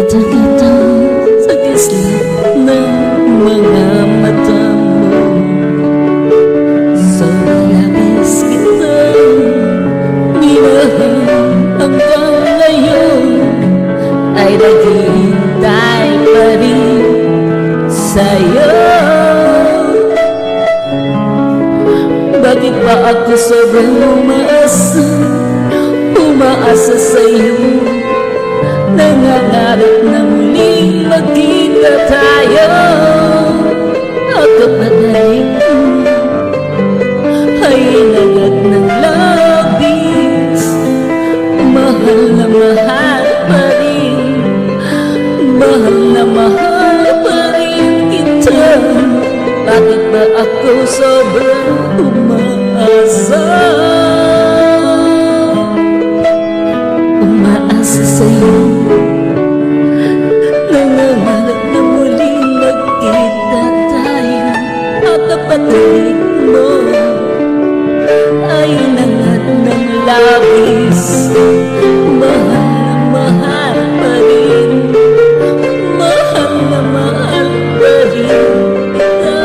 Kita-kita sa kislap ng mga mata mo. Sobrang labis kitang minahal hanggang ngayon ay naghihintay pa rin sa'yo. Bakit ba ako sobrang umaasa sa'yo? Nangangarap na muling magkita tayo. At padaling ay nagat ng labis. Mahal na mahal pa rin, mahal na mahal pa rin kita. Bakit ba ako sobrang umaasa? Umaasa sa'yo, nangangarap na muling magkita tayo. At kapatid mo ay nangat ng labis. Mahal na mahal pa rin, mahal na mahal pa rin kita.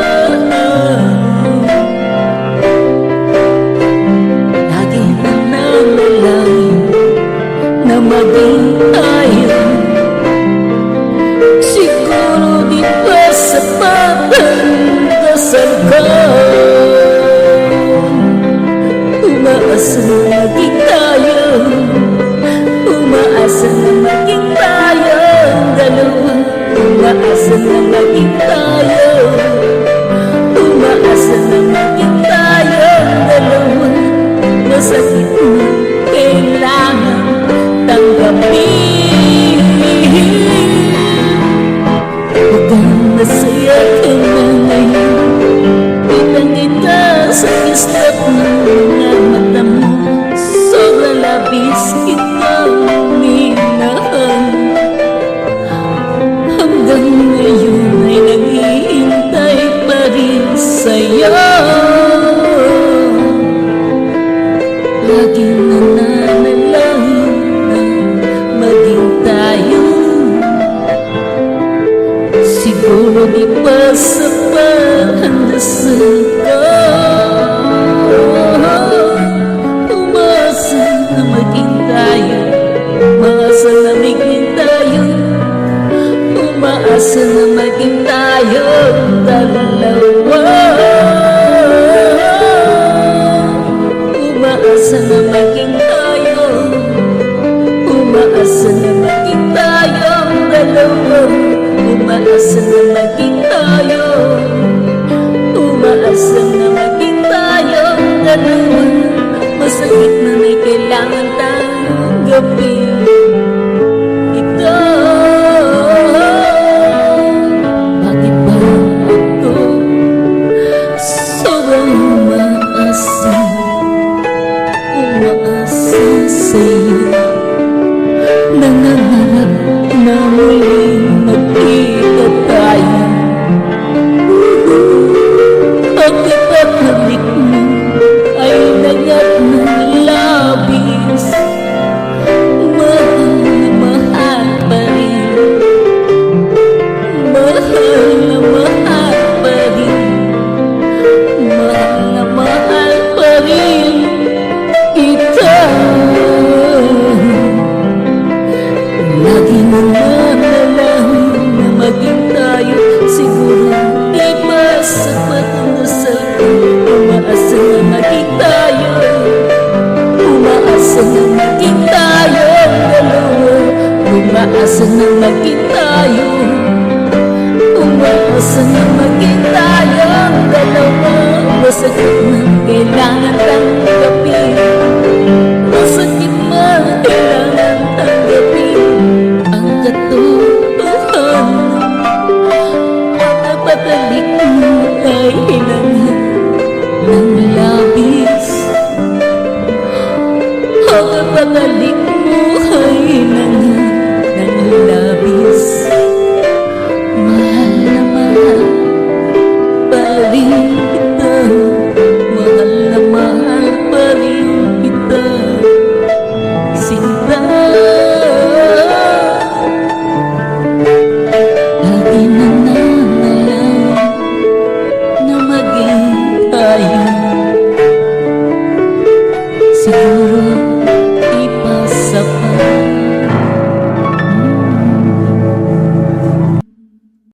Lagi nananalangin na maging tayo. Siguro di pa sapat ang dasal ko. Umaasa na maging tayo, umaasa na maging tayo dalawa. Umaasa na maging tayo, umaasa na maging tayo dalawa. Masakit na kailangan tanggapin. Huwag masaya ka na ngayon. Kitang-kita sa kislap ng mga mata mo. Sobrang labis kitang minahal. Hanggang ngayon ay naghihintay pa rin sa'yo. Laging nananalangin na maging tayo. Siguro di pa sapat ang dasal ko. Umaasa na maging tayo, umaasa na maging tayo, umaasa na maging tayo dalawa. Umaasa na maging tayo, umaasa na maging tayo dalawa. Umaasa na maging tayo, umaasa na maging tayo dalawa. Masakit na may kailangan tanggapin. Ito, bakit ba ako sobrang umaasa? Umaasa sa'yo, nangangarap na muling magkita tayo. Pagkakabalik mo ay nagat ng labis. Mahal na mahal pa rin, mahal na mahal pa rin, mahal na mahal pa rin kita. Lagi nananalangin na maging tayo. Siguro di pa sapat ang dasal ko. Umaasa na maging tayo, umaasa na maging tayo dalawa. Umaasa na maging tayo, umaasa na maging tayo dalawa. Masakit na kailangan tanggapin.